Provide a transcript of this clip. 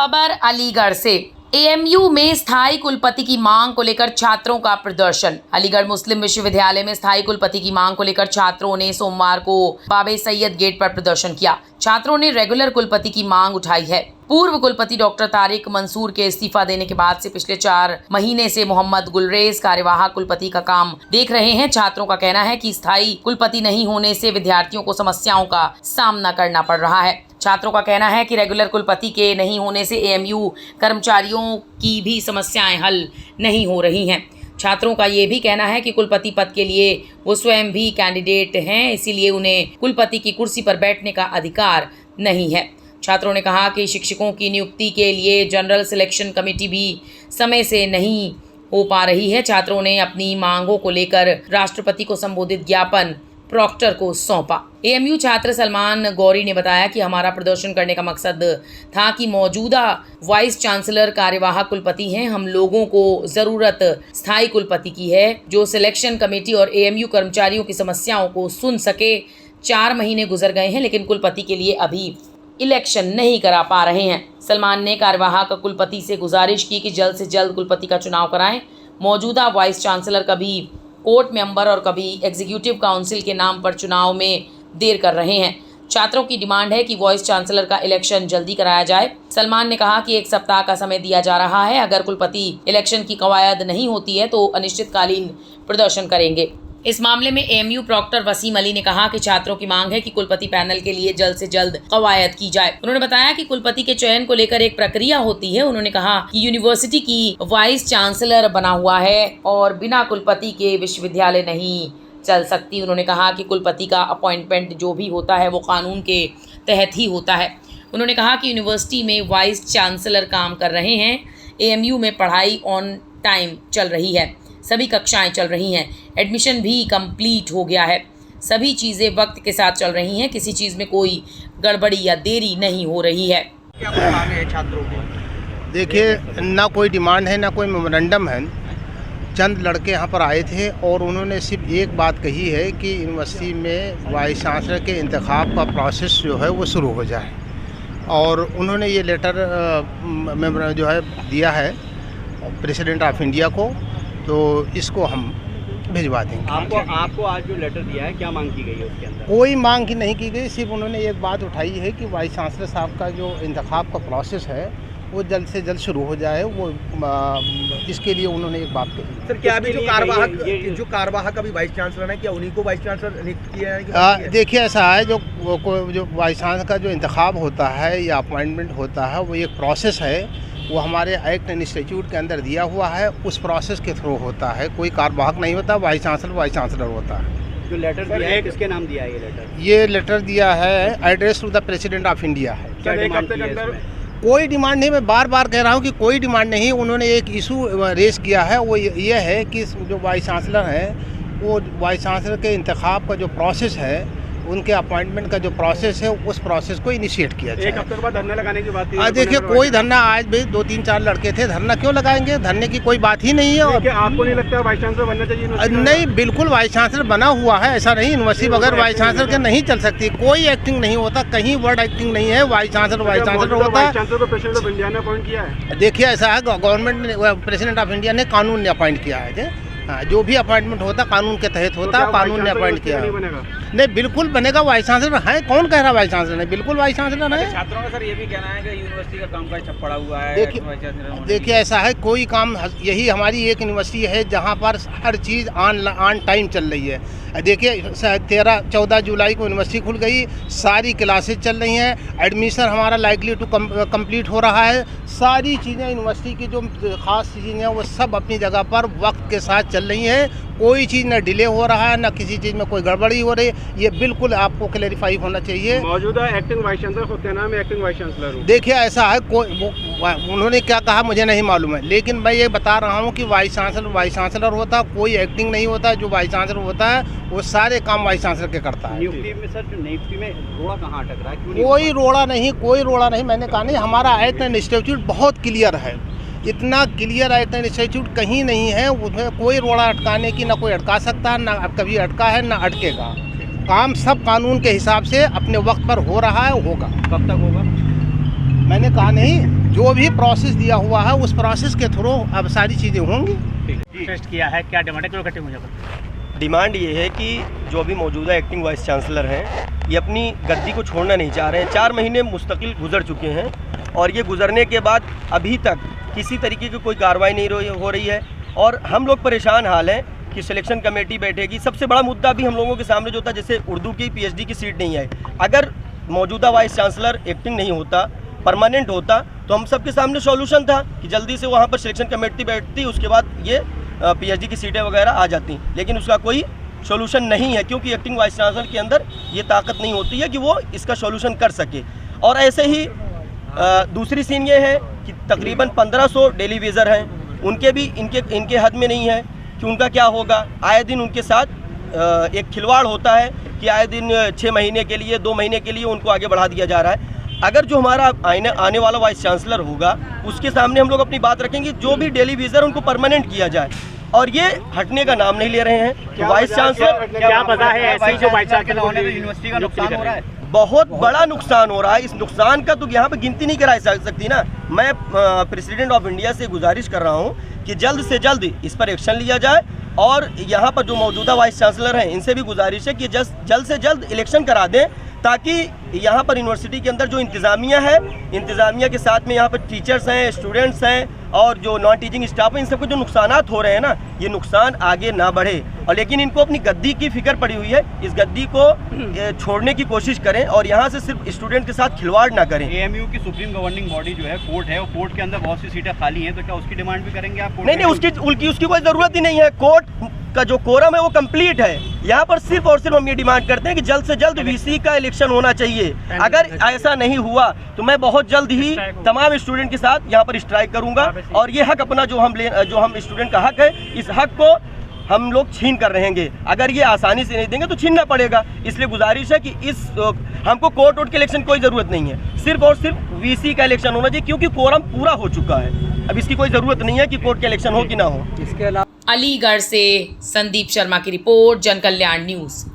खबर अलीगढ़ से। एएमयू में स्थायी कुलपति की मांग को लेकर छात्रों का प्रदर्शन। अलीगढ़ मुस्लिम विश्वविद्यालय में स्थायी कुलपति की मांग को लेकर छात्रों ने सोमवार को बाबे सैयद गेट पर प्रदर्शन किया। छात्रों ने रेगुलर कुलपति की मांग उठाई है। पूर्व कुलपति डॉक्टर तारिक मंसूर के इस्तीफा देने के बाद से पिछले 4 महीने से मोहम्मद गुलरेज कार्यवाहक कुलपति का काम देख रहे हैं। छात्रों का कहना है कि स्थायी कुलपति नहीं होने से विद्यार्थियों को समस्याओं का सामना करना पड़ रहा है। छात्रों का कहना है कि रेगुलर कुलपति के नहीं होने से एएमयू कर्मचारियों की भी समस्याएं हल नहीं हो रही हैं। छात्रों का ये भी कहना है कि कुलपति पद के लिए वो स्वयं भी कैंडिडेट हैं, इसीलिए उन्हें कुलपति की कुर्सी पर बैठने का अधिकार नहीं है। छात्रों ने कहा कि शिक्षकों की नियुक्ति के लिए जनरल सिलेक्शन कमेटी भी समय से नहीं हो पा रही है। छात्रों ने अपनी मांगों को लेकर राष्ट्रपति को संबोधित ज्ञापन प्रॉक्टर को सौंपा। एएमयू छात्र सलमान गौरी ने बताया कि हमारा प्रदर्शन करने का मकसद था कि मौजूदा वाइस चांसलर कार्यवाहक कुलपति हैं। हम लोगों को ज़रूरत स्थायी कुलपति की है जो सिलेक्शन कमेटी और एएमयू कर्मचारियों की समस्याओं को सुन सके। 4 महीने गुजर गए हैं लेकिन कुलपति के लिए अभी इलेक्शन नहीं करा पा रहे हैं। सलमान ने कार्यवाहक कुलपति से गुजारिश की कि जल्द से जल्द कुलपति का चुनाव कराएं। मौजूदा वाइस चांसलर कभी कोर्ट मेंबर और कभी एग्जीक्यूटिव काउंसिल के नाम पर चुनाव में देर कर रहे हैं। छात्रों की डिमांड है कि वाइस चांसलर का इलेक्शन जल्दी कराया जाए। सलमान ने कहा कि 1 सप्ताह का समय दिया जा रहा है। अगर कुलपति इलेक्शन की कवायद नहीं होती है तो अनिश्चितकालीन प्रदर्शन करेंगे। इस मामले में एएमयू प्रॉक्टर वसीम अली ने कहा कि छात्रों की मांग है कि कुलपति पैनल के लिए जल्द से जल्द कवायद की जाए। उन्होंने बताया कि कुलपति के चयन को लेकर एक प्रक्रिया होती है। उन्होंने कहा कि यूनिवर्सिटी की वाइस चांसलर बना हुआ है और बिना कुलपति के विश्वविद्यालय नहीं चल सकती। उन्होंने कहा कि कुलपति का अपॉइंटमेंट जो भी होता है वो कानून के तहत ही होता है। उन्होंने कहा कि यूनिवर्सिटी में वाइस चांसलर काम कर रहे हैं। एएमयू में पढ़ाई ऑन टाइम चल रही है, सभी कक्षाएं चल रही हैं, एडमिशन भी कंप्लीट हो गया है, सभी चीज़ें वक्त के साथ चल रही हैं, किसी चीज़ में कोई गड़बड़ी या देरी नहीं हो रही है। क्या मांग है छात्रों की? देखिए, ना कोई डिमांड है ना कोई मेमोरेंडम है। चंद लड़के यहाँ पर आए थे और उन्होंने सिर्फ एक बात कही है कि यूनिवर्सिटी में वाइस चांसलर के इंतखाब का प्रोसेस जो है वो शुरू हो जाए, और उन्होंने ये लेटर जो है दिया है प्रेसिडेंट ऑफ इंडिया को, तो इसको हम भिजवा देंगे। आपको आज जो लेटर दिया है क्या मांग की गई है उसके अंदर? कोई मांग की नहीं की गई, सिर्फ उन्होंने एक बात उठाई है कि वाइस चांसलर साहब का जो इंतखाब का प्रोसेस है वो जल्द से जल्द शुरू हो जाए। वो इसके लिए उन्होंने एक बात कही। सर, क्या अभी जो कार्यवाहक अभी वाइस चांसलर है, क्या उन्हीं को वाइस चांसलर नियुक्त किया है? देखिए, ऐसा है, जो वाइस चांसलर का जो इंतखाब होता है या अपॉइंटमेंट होता है वो एक प्रोसेस है। वो हमारे एक्ट एंड इंस्टीट्यूट के अंदर दिया हुआ है, उस प्रोसेस के थ्रू होता है। कोई कार्यवाहक नहीं होता, वाइस चांसलर होता है। जो लेटर दिया है किसके नाम दिया है? ये लेटर दिया है address to the president of India है। क्या डिमांड की है इसमें? कोई डिमांड नहीं, मैं बार बार कह रहा हूँ कि कोई डिमांड नहीं। उन्होंने एक इशू रेस किया है, वो ये है कि जो वाइस चांसलर है वो वाइस चांसलर के इंतखाब का जो प्रोसेस है, उनके अपॉइंटमेंट का जो प्रोसेस है, उस प्रोसेस को इनिशिएट किया जाए। 1 हफ्ते के बाद धरना लगाने की बात है। देखिए, कोई धरना, आज भी 2-3-4 लड़के थे, धरना क्यों लगाएंगे? धरने की कोई बात ही नहीं है। और आपको नहीं लगता वाइस चांसलर बनना चाहिए? नहीं, बिल्कुल वाइस चांसलर बना हुआ है, ऐसा नहीं। यूनिवर्सिटी बगैर वाइस चांसलर के नहीं चल सकती। कोई एक्टिंग नहीं होता, कहीं वर्ड एक्टिंग नहीं है। वाइस चांसलर होता है। प्रेसिडेंट ऑफ इंडिया ने अपॉइंट किया है। देखिए, ऐसा है, गवर्नमेंट ने, प्रेसिडेंट ऑफ इंडिया ने, कानून ने अपॉइंट किया है। हाँ, जो भी अपॉइंटमेंट होता है कानून के तहत होता है, कानून ने अपॉइंट किया है। नहीं, बिल्कुल बनेगा। वाइस चांसलर है, कौन कह रहा वाइस चांसलर नहीं? बिल्कुल वाइस चांसलर है। छात्रों का सर ये भी कहना है कि यूनिवर्सिटी का कामकाज ठप पड़ा हुआ है। देखिए, ऐसा है, कोई काम, यही हमारी एक यूनिवर्सिटी है जहाँ पर हर चीज़ ऑन टाइम चल रही है। देखिए, 13-14 जुलाई को यूनिवर्सिटी खुल गई, सारी क्लासेज चल रही हैं, एडमिशन हमारा लाइकली टू कंप्लीट हो रहा है। सारी चीज़ें यूनिवर्सिटी की जो ख़ास चीज़ें हैं वो सब अपनी जगह पर वक्त के साथ चल रही हैं। कोई चीज़ न डिले हो रहा है, न किसी चीज़ में कोई गड़बड़ी हो रही है। ये बिल्कुल आपको क्लैरिफाई होना चाहिए। मौजूदा एक्टिंग वाइस चांसलर को क्या नाम है? एक्टिंग वाइस चांसलर हूँ। देखिए, ऐसा है, उन्होंने क्या कहा मुझे नहीं मालूम है, लेकिन मैं ये बता रहा हूँ कि वाइस चांसलर होता है, कोई एक्टिंग नहीं होता। जो वाइस चांसलर होता है वो सारे काम वाइस चांसलर के करता है। नियुक्ति में सर, जो नियुक्ति में रोड़ा कहाँ अटक रहा है? कोई रोड़ा नहीं, मैंने कहा नहीं। हमारा एक्ट एंड इंस्टीट्यूट बहुत क्लियर है, इतना क्लियर एक्ट एंड इंस्टीट्यूट कहीं नहीं है। उसमें कोई रोड़ा अटकाने की ना कोई अटका सकता, ना कभी अटका है ना अटकेगा। काम सब कानून के हिसाब से अपने वक्त पर हो रहा है, होगा। कब तक होगा? मैंने कहा नहीं। जो भी प्रोसेस दिया हुआ है उस प्रोसेस के थ्रू अब सारी चीज़ें होंगी। टेस्ट किया है, क्या डिमांड है, क्यों कटिंग मुझे? डिमांड ये है कि जो अभी मौजूदा एक्टिंग वाइस चांसलर हैं ये अपनी गद्दी को छोड़ना नहीं चाह रहे हैं। 4 महीने मुस्तकिल गुजर चुके हैं और ये गुजरने के बाद अभी तक किसी तरीके की कोई कार्रवाई नहीं हो रही है और हम लोग परेशान हाल हैं कि सिलेक्शन कमेटी बैठेगी। सबसे बड़ा मुद्दा भी हम लोगों के सामने जो था, जैसे उर्दू की पीएचडी की सीट नहीं है, अगर मौजूदा वाइस चांसलर एक्टिंग नहीं होता, परमानेंट होता, तो हम सबके सामने सॉल्यूशन था कि जल्दी से वहाँ पर सिलेक्शन कमेटी बैठती, उसके बाद ये पीएचडी की सीटें वगैरह आ जाती। लेकिन उसका कोई सॉल्यूशन नहीं है क्योंकि एक्टिंग वाइस चांसलर के अंदर ये ताकत नहीं होती है कि वो इसका सॉल्यूशन कर सके। और ऐसे ही दूसरी सीन ये है कि तकरीबन 1500 डेली विज़र हैं, उनके भी इनके हद में नहीं है कि उनका क्या होगा। आए दिन उनके साथ एक खिलवाड़ होता है कि आए दिन 6 महीने के लिए, 2 महीने के लिए उनको आगे बढ़ा दिया जा रहा है। अगर जो हमारा आने वाला वाइस चांसलर होगा उसके सामने हम लोग अपनी बात रखेंगे, जो भी डेली विज़र उनको परमानेंट किया जाए, और ये हटने का नाम नहीं ले रहे हैं। तो वाइस चांसलर क्या पता है ऐसे ही जो वाइस चांसलर होने से यूनिवर्सिटी का नुकसान हो रहा है? बहुत बड़ा नुकसान हो रहा है। इस नुकसान का तो यहाँ पे गिनती नहीं कराई सकती ना। मैं प्रेसिडेंट ऑफ इंडिया से गुजारिश कर रहा हूँ कि जल्द से जल्द इस पर एक्शन लिया जाए और यहाँ पर जो मौजूदा वाइस चांसलर हैं इनसे भी गुजारिश है कि जल्द से जल्द इलेक्शन करा दें, ताकि यहाँ पर यूनिवर्सिटी के अंदर जो इंतज़ामिया है, इंतज़ामिया के साथ में यहाँ पर टीचर्स हैं, स्टूडेंट्स हैं और जो नॉन टीचिंग स्टाफ है, इन सबके जो नुकसानात हो रहे हैं ना, ये नुकसान आगे ना बढ़े। और लेकिन इनको अपनी गद्दी की फिक्र पड़ी हुई है, इस गद्दी को छोड़ने की कोशिश करें और यहाँ से सिर्फ स्टूडेंट के साथ खिलवाड़ ना करें। एएमयू की सुप्रीम गवर्निंग बॉडी जो है कोर्ट है, और कोर्ट के अंदर बहुत सी सीटें खाली हैं, तो क्या उसकी डिमांड भी करेंगे आप? नहीं, उसकी कोई ज़रूरत ही नहीं है। कोर्ट का जो कोरम है वो कंप्लीट है। यहाँ पर सिर्फ और सिर्फ हम ये डिमांड करते हैं कि जल्द से जल्द वीसी का इलेक्शन होना चाहिए। अगर ऐसा नहीं हुआ तो मैं बहुत जल्द ही तमाम स्टूडेंट के साथ यहाँ पर स्ट्राइक करूँगा और ये हक अपना जो हम स्टूडेंट का हक है, इस हक को हम लोग छीन कर रहेंगे। अगर ये आसानी से नहीं देंगे तो छीनना पड़ेगा। इसलिए गुजारिश है कि हमको कोर्ट के इलेक्शन कोई ज़रूरत नहीं है, सिर्फ और सिर्फ वीसी का इलेक्शन होना चाहिए, क्योंकि कोरम पूरा हो चुका है। अब इसकी कोई ज़रूरत नहीं है कि कोर्ट का इलेक्शन हो कि ना हो। अलीगढ़ से संदीप शर्मा की रिपोर्ट, जन कल्याण न्यूज़।